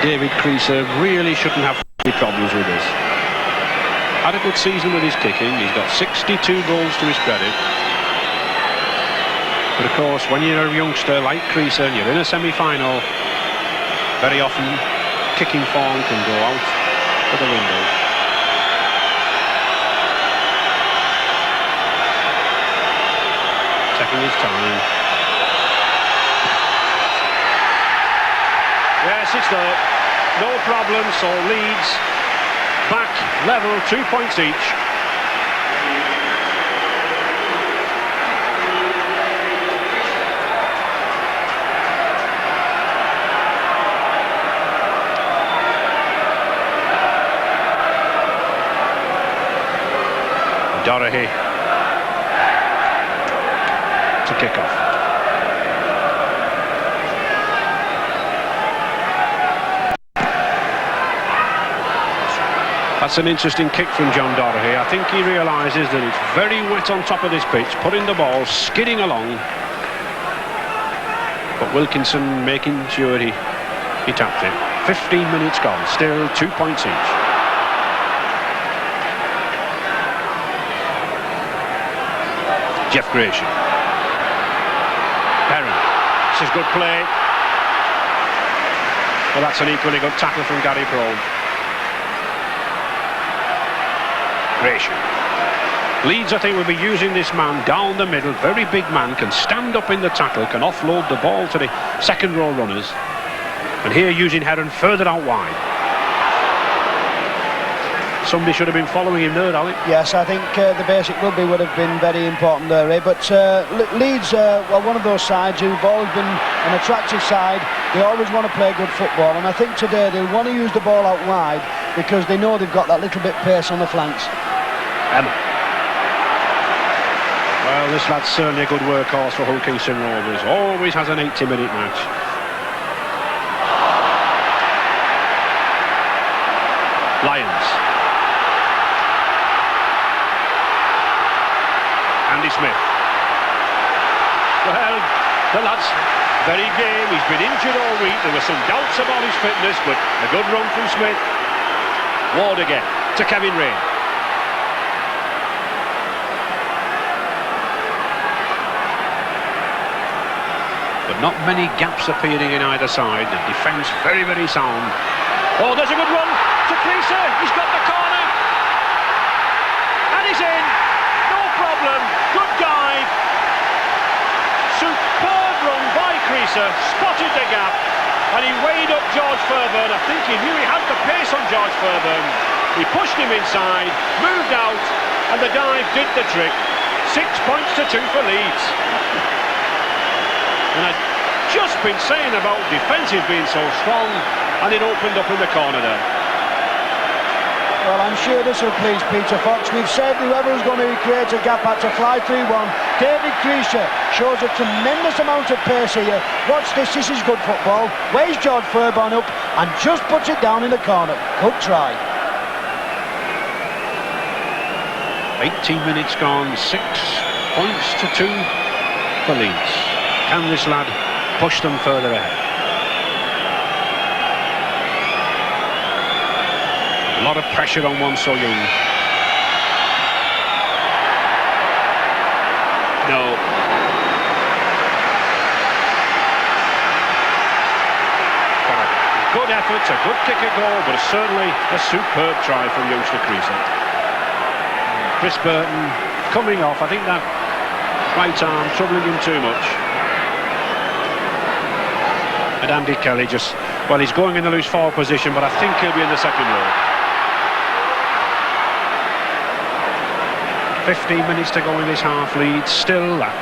David Creaser really shouldn't have any problems with this. Had a good season with his kicking. He's got 62 goals to his credit. But of course, when you're a youngster like Creaser and you're in a semi-final, very often kicking form can go out of the window. Taking his time. Yes, it's there. No problem. So Leeds back level, 2 points each. Doherty to kick off. That's an interesting kick from John Doherty. I think he realises that it's very wet on top of this pitch, putting the ball skidding along. But Wilkinson making sure he tapped it. 15 minutes gone, still 2 points each. Jeff Gratian. Heron. This is good play. Well, that's an equally good tackle from Gary Prone. Gratian. Leeds, I think, will be using this man down the middle. Very big man, can stand up in the tackle, can offload the ball to the second row runners. And here using Heron further out wide. Somebody should have been following him there, Alec. Yes, I think the basic rugby would have been very important there, Ray. But Leeds are one of those sides who've always been an attractive side. They always want to play good football, and I think today they'll want to use the ball out wide because they know they've got that little bit pace on the flanks. Emma. Well, this lad's certainly a good workhorse for Hull Kingston Rovers. Always has an 80-minute match. Lyons. Andy Smith. Well, the lad's very game. He's been injured all week. There were some doubts about his fitness, but a good run from Smith. Ward again to Kevin Rain. But not many gaps appearing in either side. The defence very, very sound. Oh, there's a good run to Creaser. He's got the corner. And he's in. No problem. Good dive. Superb run by Creaser. Spotted the gap. And he weighed up George Fairburn. I think he knew he had the pace on George Fairburn. He pushed him inside, moved out, and the dive did the trick. 6 points to 2 for Leeds. And I'd just been saying about defences being so strong, and it opened up in the corner there. Well, I'm sure this will please Peter Fox. We've said whoever's going to create a gap had to fly 3-1. David Creaser shows a tremendous amount of pace here. Watch this is good football. Weighs George Fairburn up and just puts it down in the corner. Good try. 18 minutes gone, 6 points to 2 for Leeds. Can this lad push them further ahead? A lot of pressure on one so young. No. Good effort, a good kick at goal, but certainly a superb try from youngster Creaser. Chris Burton coming off. I think that right arm troubling him too much. And Andy Kelly just, well, he's going in the loose forward position, but I think he'll be in the second row. 15 minutes to go in this half. Lead still that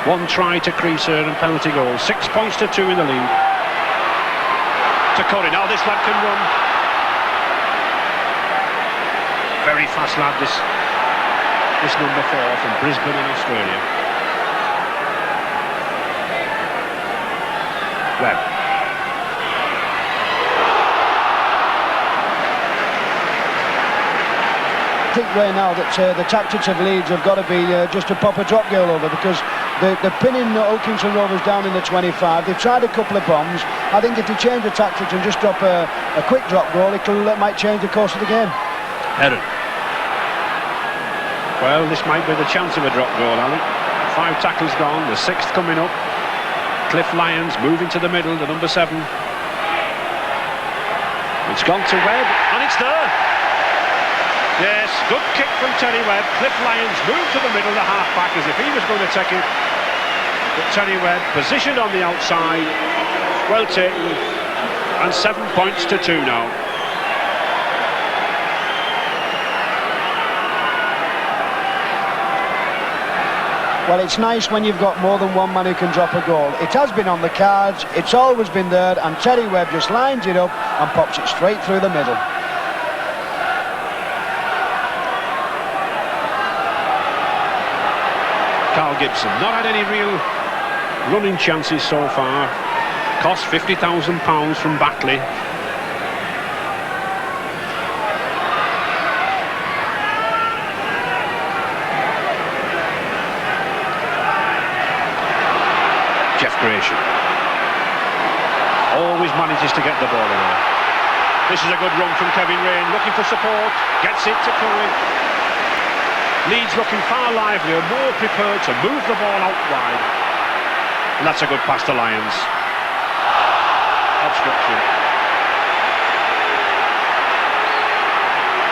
one try to Creaser and penalty goal. 6 points to 2 in the lead. To Curry. Now this lad can run. Very fast lad, this number 4 from Brisbane in Australia. Webb. I think right now that the tactics of Leeds have got to be just to pop a drop goal over, because They're pinning Hull Kingston Rovers down in the 25. They've tried a couple of bombs. I think if they change the tactics and just drop a quick drop goal, it might change the course of the game. Heron. Well, this might be the chance of a drop goal, Ali. 5 tackles gone, the 6th coming up. Cliff Lyons moving to the middle, the number 7. It's gone to Webb, and it's there. Yes, good kick from Terry Webb. Cliff Lyons moved to the middle, the half-back, as if he was going to take it. But Terry Webb positioned on the outside. Well taken. And 7 points to 2 now. Well, it's nice when you've got more than one man who can drop a goal. It has been on the cards, it's always been there, and Terry Webb just lines it up and pops it straight through the middle. Carl Gibson, not had any real running chances so far. Cost £50,000 from Batley. Jeff Gratian always manages to get the ball away. This is a good run from Kevin Rain, looking for support, gets it to Curry. Leeds looking far livelier, more prepared to move the ball out wide. And that's a good pass to Lyons. Obstruction.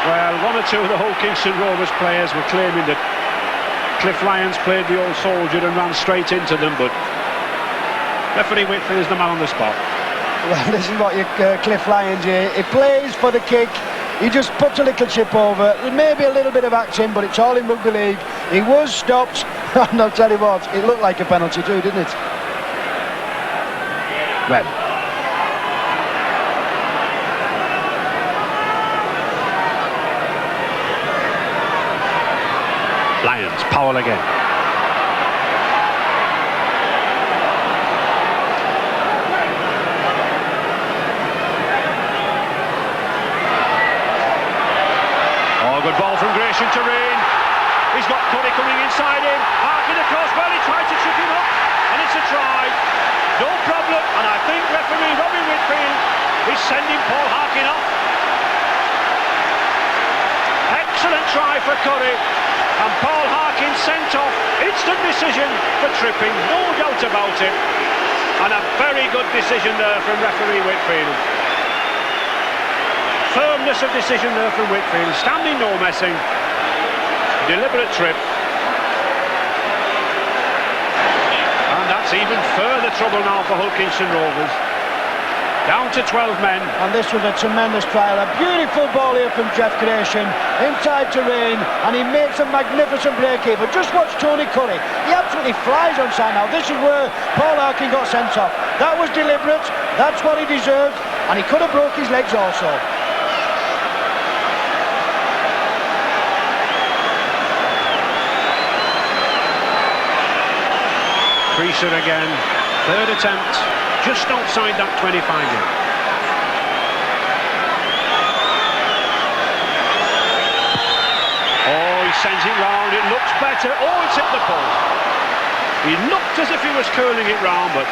Well, one or two of the Hull Kingston Rovers players were claiming that Cliff Lyons played the old soldier and ran straight into them, but referee Whitfield is the man on the spot. Well, this is what Cliff Lyons here. He plays for the kick. He just puts a little chip over. Maybe a little bit of action, but it's all in rugby league. He was stopped, and I'll tell you what, it looked like a penalty too, didn't it? Webb. Lyons, Powell again. Good ball from Gratian to Rain. He's got Curry coming inside him. Harkin across. Well, he tried to trip him up, and it's a try. No problem. And I think referee Robin Whitfield is sending Paul Harkin off. Excellent try for Curry, and Paul Harkin sent off. Instant decision for tripping, no doubt about it. And a very good decision there from referee Whitfield. Firmness of decision there from Whitfield. Standing, no messing. Deliberate trip. And that's even further trouble now for Hull Kingston Rovers. Down to 12 men. And this was a tremendous trial. A beautiful ball here from Jeff Gratian. Inside to Rain. And he makes a magnificent break here. But just watch Tony Curry. He absolutely flies onside now. This is where Paul Harkin got sent off. That was deliberate. That's what he deserved. And he could have broke his legs also. Creaser again, third attempt, just outside that 25 yard. Oh, he sends it round, it looks better. Oh, it's hit the post. He looked as if he was curling it round, but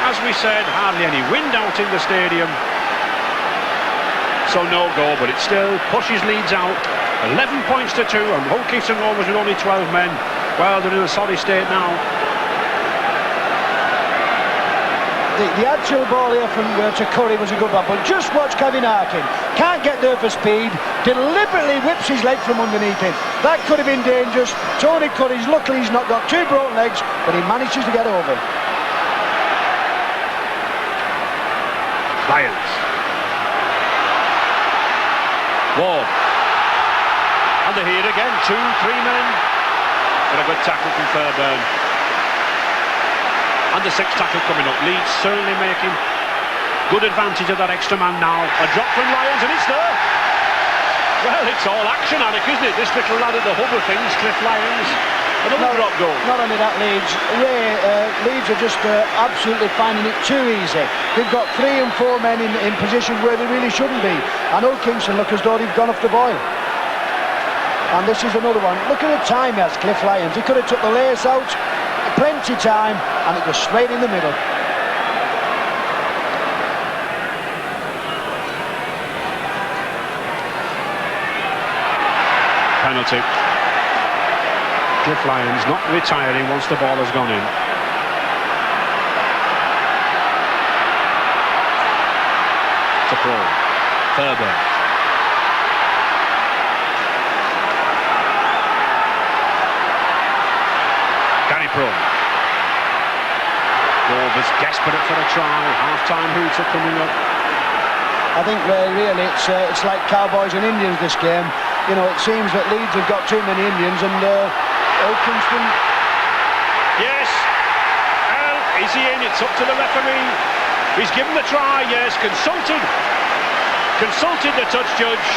as we said, hardly any wind out in the stadium. So no goal, but it still pushes Leeds out. 11 points to 2, and Hull Kingston Rovers with only 12 men. Well, they're in a sorry state now. The actual ball here from to Curry was a good one, but just watch Kevin Harkin. Can't get there for speed, deliberately whips his leg from underneath him. That could have been dangerous. Tony Curry's luckily he's not got 2 broken legs, but he manages to get over. Lyons. Ward. And they're here again, 2-3 men. But a good tackle from Fairbairn. And the 6th tackle coming up. Leeds certainly making good advantage of that extra man now. A drop from Lyons, and it's there. Well, it's all action, Alec, isn't it? This little lad at the hub of things, Cliff Lyons. Another drop goal. Not only that, Leeds are just absolutely finding it too easy. They've got 3 and 4 men in positions where they really shouldn't be. And Hull Kingston look as though they've gone off the boil. And this is another one. Look at the time he has, Cliff Lyons. He could have took the lace out. plenty time, and it goes straight in the middle. Penalty. Cliff Lyons not retiring once the ball has gone in. It's a pro. Thurber. Gary Pro. Rovers desperate for a try. Half-time hooter coming up. I think really it's like cowboys and Indians, this game. You know, it seems that Leeds have got too many Indians, and Old Kingston... Yes! Well, is he in? It's up to the referee. He's given the try, yes. Consulted the touch judge,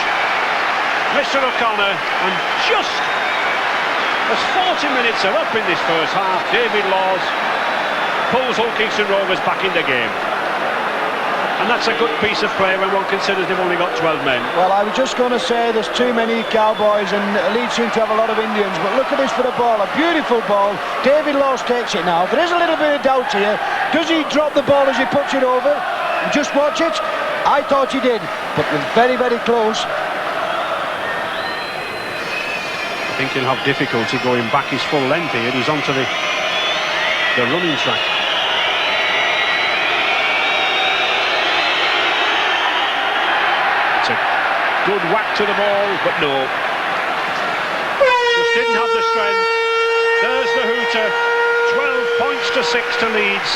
Mr. O'Connor, and just as 40 minutes are up in this first half, David Laws pulls Hull Kingston Rovers back in the game. And that's a good piece of play when one considers they've only got 12 men. Well, I was just going to say there's too many cowboys, and Leeds seem to have a lot of Indians, but look at this for the ball, a beautiful ball. David Laws takes it now. There is a little bit of doubt here. Does he drop the ball as he puts it over? Just watch it. I thought he did, but was very, very close. I think he'll have difficulty going back his full length here. He's onto the running track. It's a good whack to the ball, but no. Just didn't have the strength. There's the hooter. 12 points to 6 to Leeds.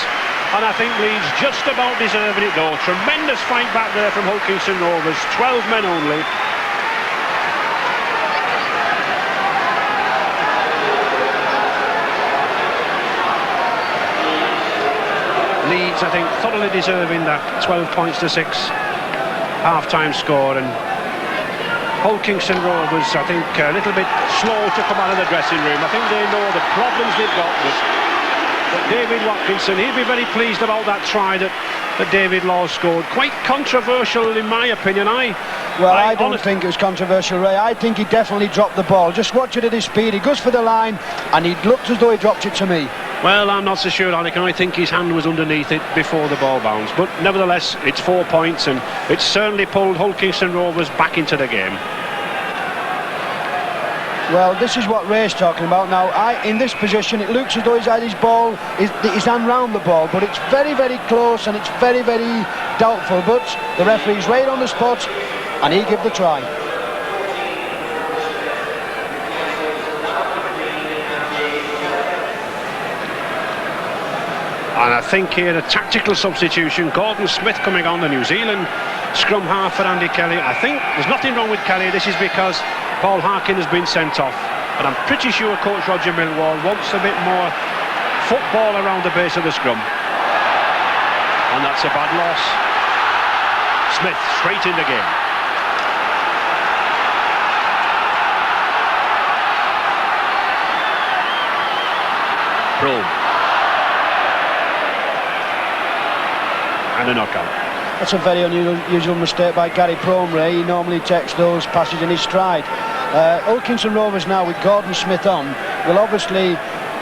And I think Leeds just about deserving it though. Tremendous fight back there from Hull Kingston Rovers. 12 men only. Leeds, I think, thoroughly deserving that 12 points to 6 half-time score, and Hull Kingston Rovers, I think, a little bit slow to come out of the dressing room. I think they know the problems they've got, but David Watkinson, he'd be very pleased about that try that David Laws scored. Quite controversial in my opinion. I don't think it was controversial, Ray. I think he definitely dropped the ball. Just watch it at his speed. He goes for the line, and he looked as though he dropped it to me. Well, I'm not so sure, Alec. I think his hand was underneath it before the ball bounced. But nevertheless, it's 4 points, and it's certainly pulled Hull Kingston Rovers back into the game. Well, this is what Ray's talking about now. In this position, it looks as though he's had his hand round the ball, but it's very, very close, and it's very, very doubtful. But the referee's right on the spot, and he gave the try. And I think here a tactical substitution. Gordon Smith coming on, the New Zealand scrum half for Andy Kelly. I think there's nothing wrong with Kelly. This is because Paul Harkin has been sent off. But I'm pretty sure coach Roger Millwall wants a bit more football around the base of the scrum. And that's a bad loss. Smith straight in the game. Brome. And a knockout. That's a very unusual mistake by Gary Prome, Ray. He normally takes those passes in his stride. Hull Kingston Rovers now with Gordon Smith on will obviously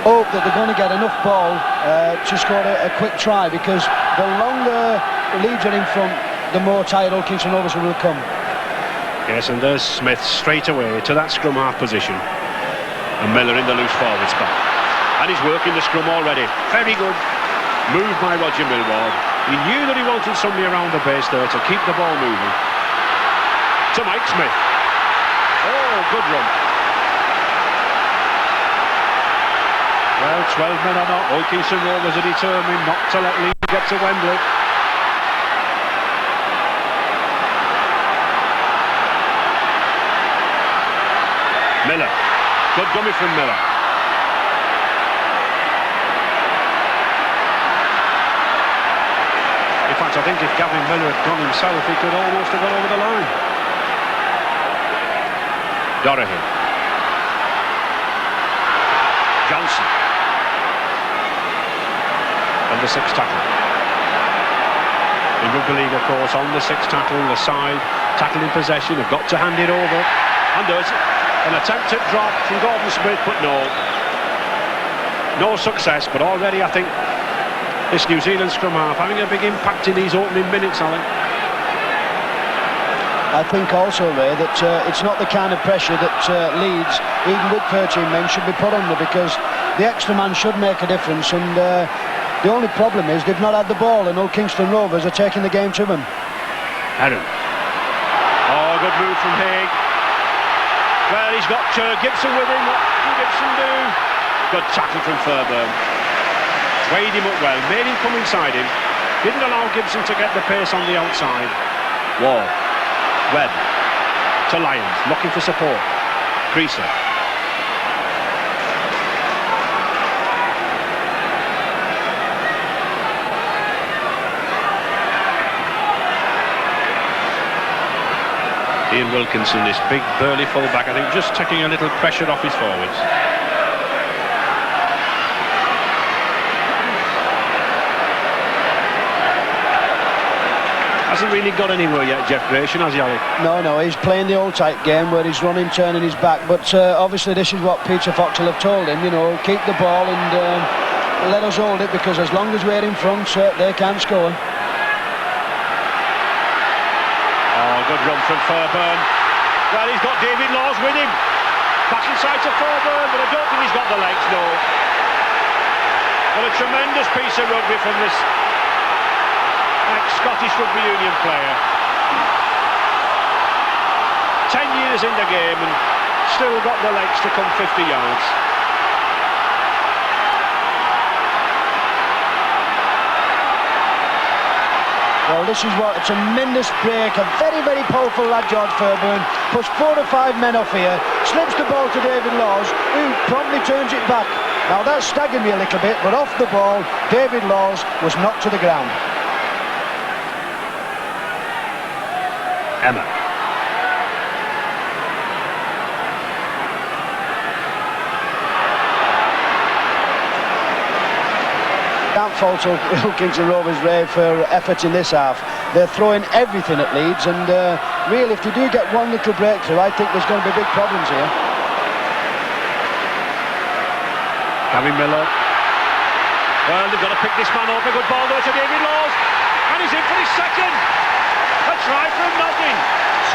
hope that they're going to get enough ball to score a quick try, because the longer the Leeds are in front, the more tired Hull Kingston Rovers will come. Yes, and there's Smith straight away to that scrum half position, and Miller in the loose forward spot, and he's working the scrum already. Very good move by Roger Millwall. He knew that he wanted somebody around the base there to keep the ball moving. To Mike Smith. Oh, good run. Well, 12 men or not, Hull Kingston Rovers are determined not to let Leeds get to Wembley. Miller. Good dummy from Miller. In fact, I think if Gavin Miller had gone himself, he could almost have got over the line. Dorahy. Johnson. And the sixth tackle. In rugby league, of course, on the sixth tackle, the side, tackle in possession, have got to hand it over. And there's an attempt at drop from Gordon Smith, but no. no success, but already I think this New Zealand scrum half having a big impact in these opening minutes, Alan. I think also, Ray, that it's not the kind of pressure that Leeds, even with 13 men, should be put under, because the extra man should make a difference, and the only problem is they've not had the ball, and Old Kingston Rovers are taking the game to them. Aaron. Oh, good move from Haig. Well, he's got Gibson with him. What can Gibson do? Good tackle from Fairbairn. Weighed him up well, made him come inside him. Didn't allow Gibson to get the pace on the outside. Wall. Webb to Lyons, looking for support. Creaser. Ian Wilkinson, this big burly fullback, I think just taking a little pressure off his forwards. Hasn't really got anywhere yet, Jeff Gratian, has he, Alec? No, he's playing the old type game where he's running, turning his back, but obviously this is what Peter Fox will have told him, you know, keep the ball and let us hold it, because as long as we're in front, they can't score. Oh, good run from Fairbairn. Well, he's got David Laws with him. Back inside to Fairbairn, but I don't think he's got the legs, no. But a tremendous piece of rugby from this ex-Scottish Rugby Union player. 10 years in the game and still got the legs to come 50 yards. Well, this is what a tremendous break. A very, very powerful lad, George Fairbairn. Puts 4 or 5 men off here. Slips the ball to David Laws, who promptly turns it back. Now that staggered me a little bit, but off the ball, David Laws was knocked to the ground. Emma. Can't fault Kingston Rovers, Ray, for effort in this half. They're throwing everything at Leeds, and really, if you do get one little breakthrough, I think there's going to be big problems here. Gavin Miller. Well, they've got to pick this man up. A good ball there to David Laws, and he's in for his second. A try from nothing.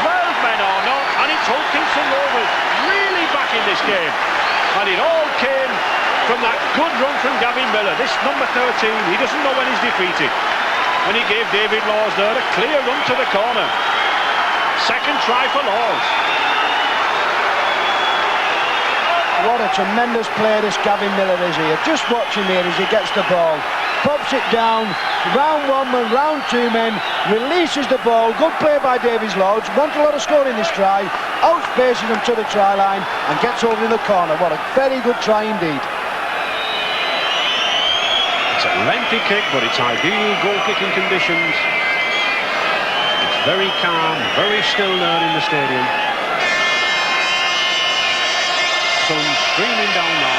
12 men or not, and it's Old Kingston Rovers really back in this game. And it all came from that good run from Gavin Miller. This number 13, he doesn't know when he's defeated. And he gave David Laws there a clear run to the corner. Second try for Laws. What a tremendous player this Gavin Miller is here. Just watch him here as he gets the ball. Pops it down, round 1 man, round 2 men, releases the ball. Good play by David Laws. Want a lot of scoring this try. Outspaces him to the try line and gets over in the corner. What a very good try indeed. It's a lengthy kick, but it's ideal goal-kicking conditions. It's very calm, very still there in the stadium. Sun streaming down now.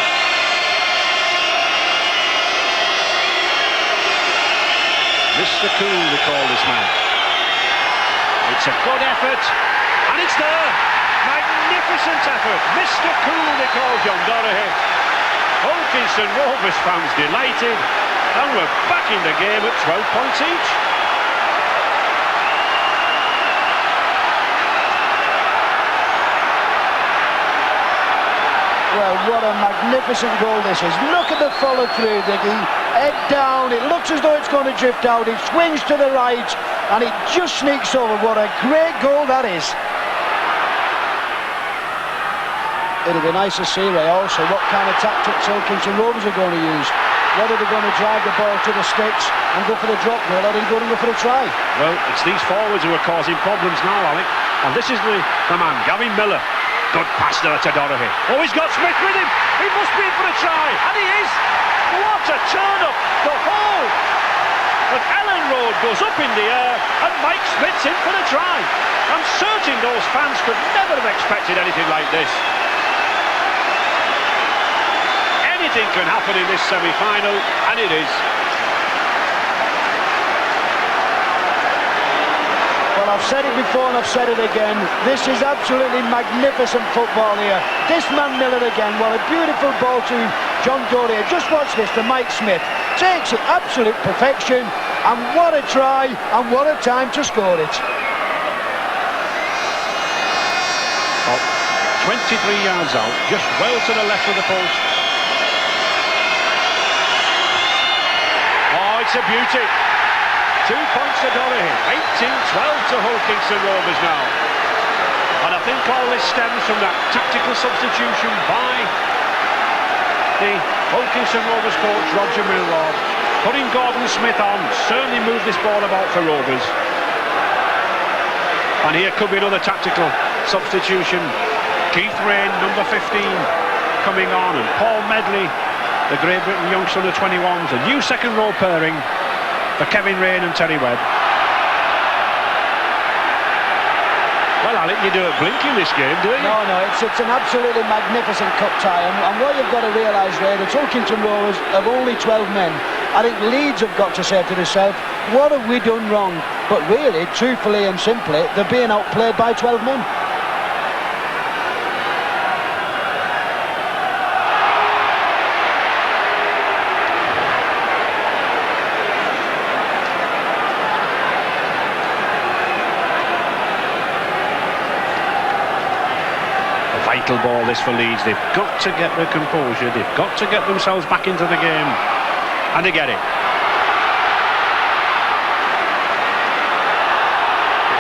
Mr. Cool, they call this man. It's a good effort, and it's there. Magnificent effort. Mr. Cool, they call John Doherty. Old Kingston Rovers fans delighted, and we're back in the game at 12 points each. Well, what a magnificent goal this is. Look at the follow through, Diggy. Head down, it looks as though it's going to drift out. It swings to the right, and it just sneaks over. What a great goal that is. It'll be nice to see, Ray, also what kind of tactics Old Kingston Rovers are going to use. Whether they're going to drive the ball to the sticks and go for the drop goal, or they're going to go for the try. Well, it's these forwards who are causing problems now, Alec. And this is the man, Gavin Miller. Good pass there to Doherty. Oh, he's got Smith with him. He must be in for a try. And he is. What a turn-up. The hole. But Ellen Road goes up in the air and Mike Smith's in for the try. I'm certain those fans could never have expected anything like this. Anything can happen in this semi-final, and it is. Well, I've said it before and I've said it again. This is absolutely magnificent football here. This man Miller again, what a beautiful ball to John Dory. Just watch this, the Mike Smith. Takes it, absolute perfection. And what a try, and what a time to score it. Well, 23 yards out, just well to the left of the post. Oh, it's a beauty. 2 points to Dory. 18-12 to Hull Kingston Rovers now. And I think all this stems from that tactical substitution by the Hull Kingston Rovers coach, Roger Milward. Putting Gordon Smith on certainly moved this ball about for Rovers. And here could be another tactical substitution. Keith Rain, number 15, coming on, and Paul Medley, the Great Britain youngster under 21s. A new second row pairing for Kevin Rain and Terry Webb. Well, Alec, you do it blinking this game, do you? No, it's an absolutely magnificent cup tie, and what you've got to realise there, the Hull Kingston Rovers have only 12 men. I think Leeds have got to say to themselves, what have we done wrong? But really, truthfully and simply, they're being outplayed by 12 men. Vital ball this for Leeds. They've got to get their composure, they've got to get themselves back into the game, and they get it.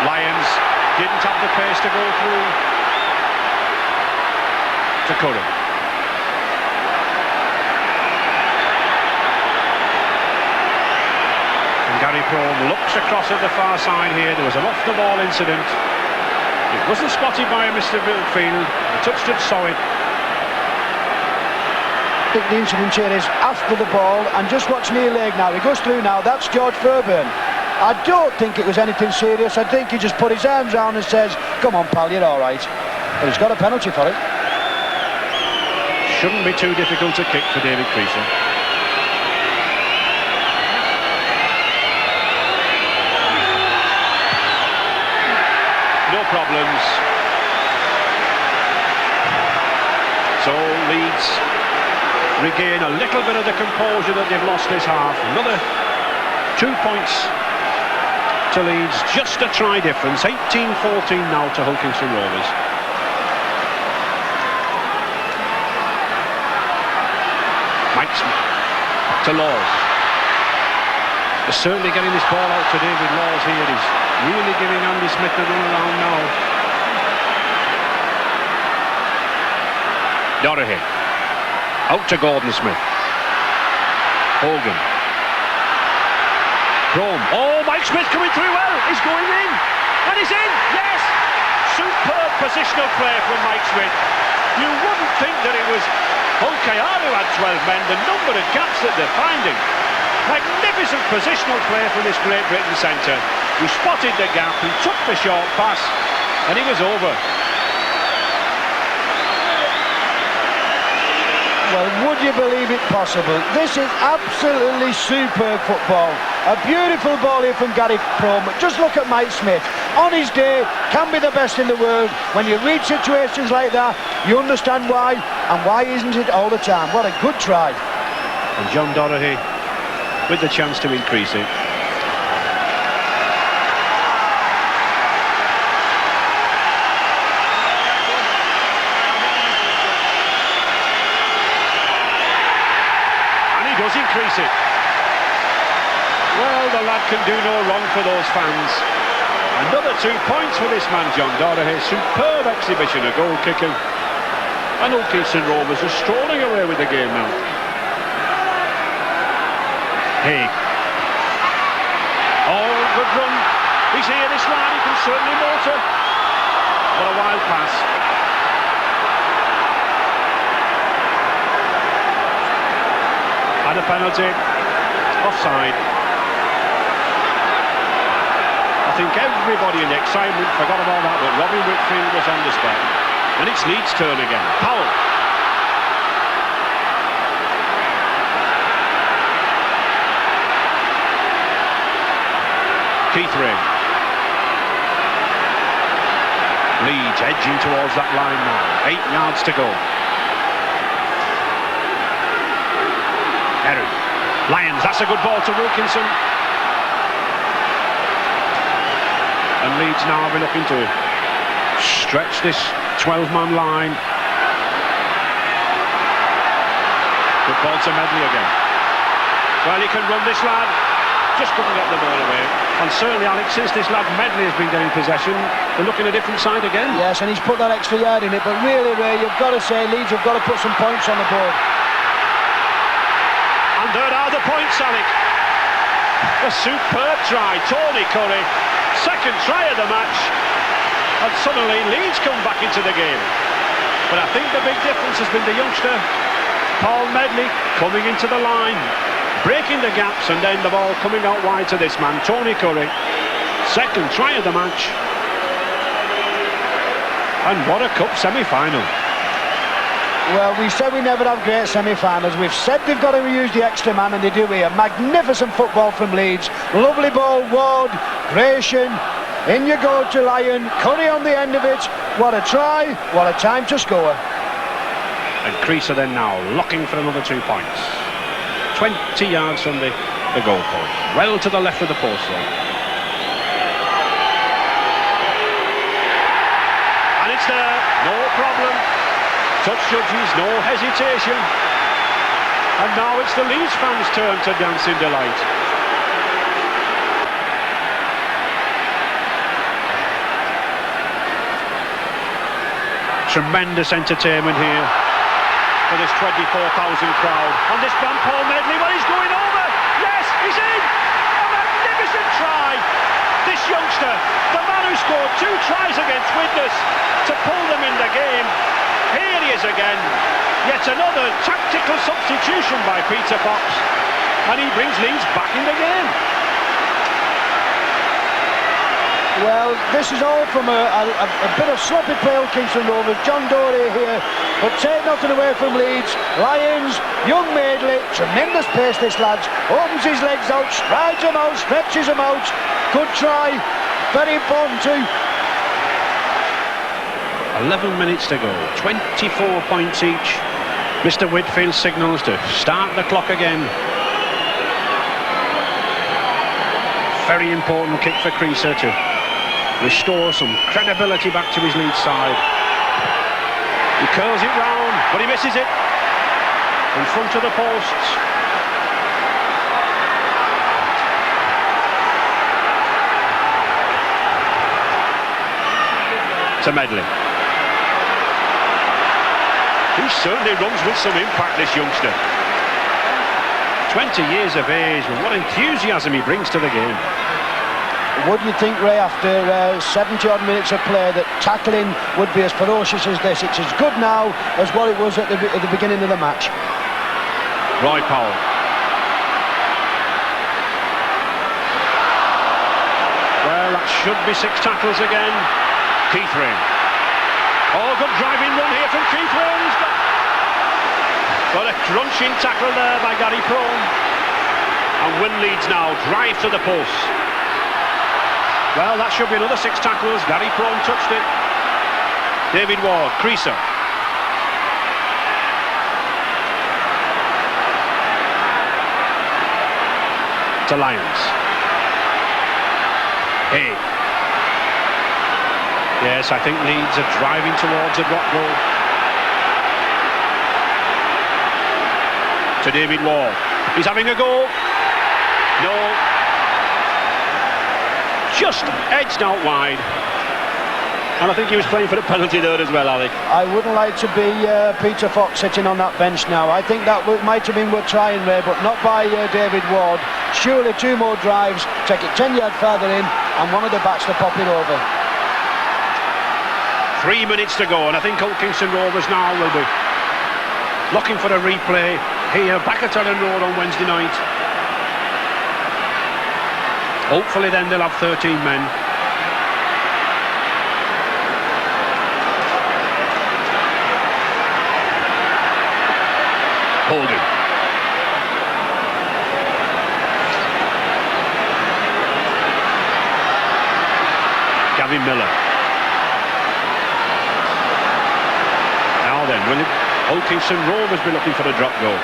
Lions didn't have the pace to go through to Curran. And Gary Prome looks across at the far side here. There was an off-the-ball incident. It wasn't spotted by Mr. Bilfield. The touchman saw it. I think the incident here is after the ball, and just watch Neil Legg now. He goes through now. That's George Fairbairn. I don't think it was anything serious. I think he just put his arms down and says, "Come on, pal, you're all right." But he's got a penalty for it. Shouldn't be too difficult to kick for David Creaser. No problems. So Leeds regain a little bit of the composure that they've lost this half. Another 2 points to Leeds, just a try difference. 18-14 now to Hull Kingston Rovers. Mike Smith to Laws. They're certainly getting this ball out to David Laws here. He's really giving Andy Smith a run around now. Doherty. Out to Gordon Smith. Hogan. Prome. Oh, Mike Smith coming through well. He's going in. And he's in. Yes. Superb positional play from Mike Smith. You wouldn't think that it was Hull KR who had 12 men. The number of gaps that they're finding. Magnificent positional play from this Great Britain centre. He spotted the gap, he took the short pass, and he was over. Well, would you believe it possible? This is absolutely superb football. A beautiful ball here from Gary Prome. Just look at Mike Smith. On his day, can be the best in the world. When you read situations like that, you understand why, and why isn't it all the time? What a good try. And John Doherty with the chance to increase it. Does increase it. Well, the lad can do no wrong for those fans. Another 2 points for this man, John Doherty. Superb exhibition of goal kicking. And Hull Kingston Rovers are strolling away with the game now. Hey. Oh, good run. He's here, this lad. He can certainly motor. What a wild pass. And a penalty, offside. I think everybody in excitement forgot about that, but Robin Whitfield was on the spot. And it's Leeds' turn again. Powell. Keith Ray. Leeds edging towards that line now. 8 yards to go. Heron. Lyons, that's a good ball to Wilkinson. And Leeds now will be looking to stretch this 12-man line. Good ball to Medley again. Well, he can run, this lad. Just couldn't get the ball away. And certainly, Alex, since this lad Medley has been getting possession, they're looking a different side again. Yes, and he's put that extra yard in it. But really, Ray, you've got to say Leeds have got to put some points on the board. And there are the points, Alex. A superb try, Tony Curry. Second try of the match. And suddenly, Leeds come back into the game. But I think the big difference has been the youngster, Paul Medley, coming into the line, breaking the gaps, and then the ball coming out wide to this man, Tony Curry. Second try of the match. And what a cup semi-final. Well, we said we never have great semi-finals. We've said they've got to use the extra man, and they do here. Magnificent football from Leeds. Lovely ball, Ward, Gratian. In you go to Lyon. Curry on the end of it. What a try. What a time to score. And Creaser then now looking for another 2 points. 20 yards from the goal post. Well to the left of the post though. And it's there, no problem. Touch judges, no hesitation. And now it's the Leeds fans' turn to dance in delight. Tremendous entertainment here for this 24,000 crowd. And this man, Paul Medley, well, he's going over. Yes, he's in. A magnificent try. This youngster, the man who scored 2 tries against Widnes to pull them in the game. Here he is again. Yet another tactical substitution by Peter Fox. And he brings Leeds back in the game. Well, this is all from a bit of sloppy play on Kingston Rovers. John Dory here, but take nothing away from Leeds. Lyons, young Madeley, tremendous pace this lad. Opens his legs out, strides them out, stretches them out. Good try, very important too. 11 minutes to go, 24 points each. Mr. Whitfield signals to start the clock again. Very important kick for Creaser to restore some credibility back to his lead side. He curls it round, but he misses it in front of the posts. To Medley. He certainly runs with some impact, this youngster. 20 years of age, and what enthusiasm he brings to the game. Wouldn't you think, Ray, after 70-odd minutes of play, that tackling would be as ferocious as this? It's as good now as what it was at the beginning of the match. Roy Powell. Well, that should be 6 tackles again. Keith Rain. Oh, good driving run here from Keith Rain. Got a crunching tackle there by Gary Prone. And Win Leeds now drive to the post. Well, that should be another 6 tackles. Gary Prone touched it. David Ward, Creaser. To Lyons. Hey. Yes, I think Leeds are driving towards a drop goal. To David Ward. He's having a go. No. Just edged out wide. And I think he was playing for the penalty there as well, Alec. I wouldn't like to be Peter Fox sitting on that bench now. I think that might have been worth trying, Ray, but not by David Ward. Surely 2 more drives, take it 10 yards further in, and one of the backs to pop it over. 3 minutes to go, and I think Old Kingston Rovers now will be looking for a replay here back at Ellen Road on Wednesday night. Hopefully then they'll have 13 men. Holding. Gavin Miller. Now then, will Old Kingston Rovers be looking for a drop goal?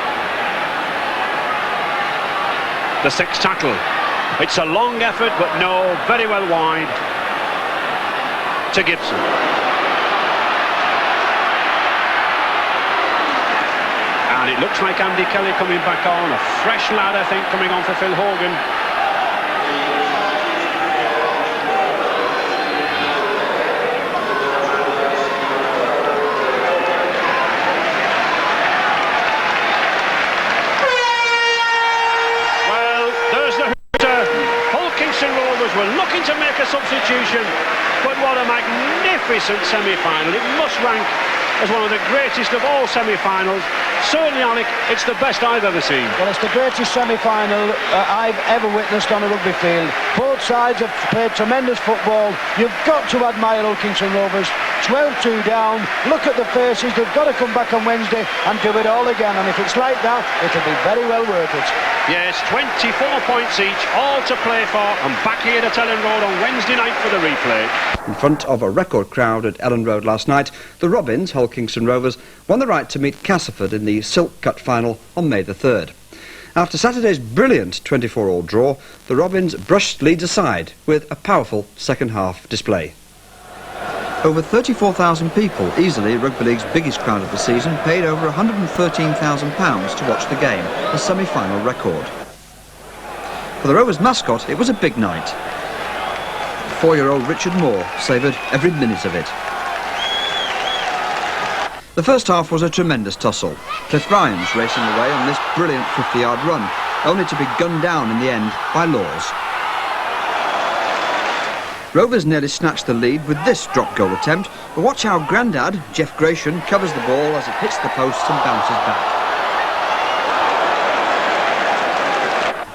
the sixth tackle. It's a long effort, but no, very well wide to Gibson. And it looks like Andy Kelly coming back on, a fresh lad I think coming on for Phil Hogan. Were looking to make a substitution, but what a magnificent semi-final. It must rank as one of the greatest of all semi-finals. Certainly, Alec, it's the best I've ever seen. Well, it's the greatest semi-final I've ever witnessed on a rugby field. Both sides have played tremendous football. You've got to admire Kingston Rovers. 12-2 down. Look at the faces. They've got to come back on Wednesday and do it all again. And if it's like that, it'll be very well worth it. Yes, 24 points each, all to play for, and back here at Ellen Road on Wednesday night for the replay. In front of a record crowd at Ellen Road last night, the Robins, Hull Kingston Rovers, won the right to meet Castleford in the Silk Cut final on May the 3rd. After Saturday's brilliant 24-all draw, the Robins brushed Leeds aside with a powerful second-half display. Over 34,000 people, easily Rugby League's biggest crowd of the season, paid over £113,000 to watch the game, a semi-final record. For the Rovers mascot, it was a big night. 4-year-old Richard Moore savoured every minute of it. The first half was a tremendous tussle. Cliff Ryan's racing away on this brilliant 50-yard run, only to be gunned down in the end by Laws. Rovers nearly snatched the lead with this drop goal attempt, but watch how Grandad, Jeff Gratian, covers the ball as it hits the posts and bounces back.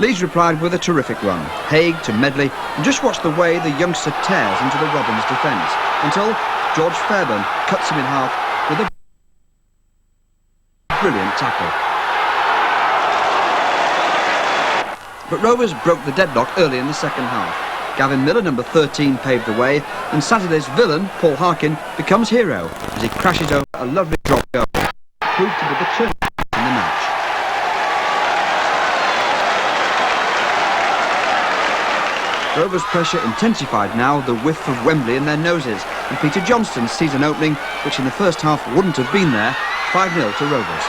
Leeds replied with a terrific run, Haig to Medley, and just watch the way the youngster tears into the Robins defence, until George Fairbairn cuts him in half with a brilliant tackle. But Rovers broke the deadlock early in the second half. Gavin Miller, number 13, paved the way, and Saturday's villain, Paul Harkin, becomes hero as he crashes over a lovely drop goal, proved to be the turning point in the match. Rovers' pressure intensified now, the whiff of Wembley in their noses, and Peter Johnston sees an opening which in the first half wouldn't have been there, 5-0 to Rovers.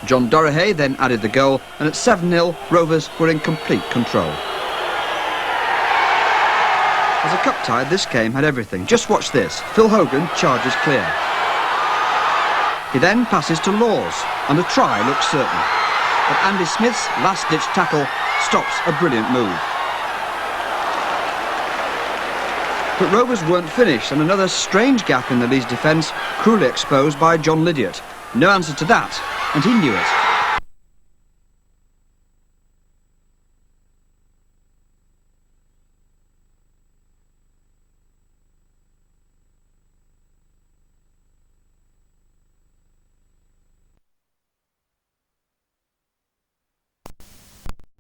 John Dorahay then added the goal, and at 7-0, Rovers were in complete control. As a cup tie, this game had everything. Just watch this. Phil Hogan charges clear. He then passes to Laws, and a try looks certain. But Andy Smith's last-ditch tackle stops a brilliant move. But Rovers weren't finished, and another strange gap in the Leeds defence, cruelly exposed by John Lydiot. No answer to that, and he knew it.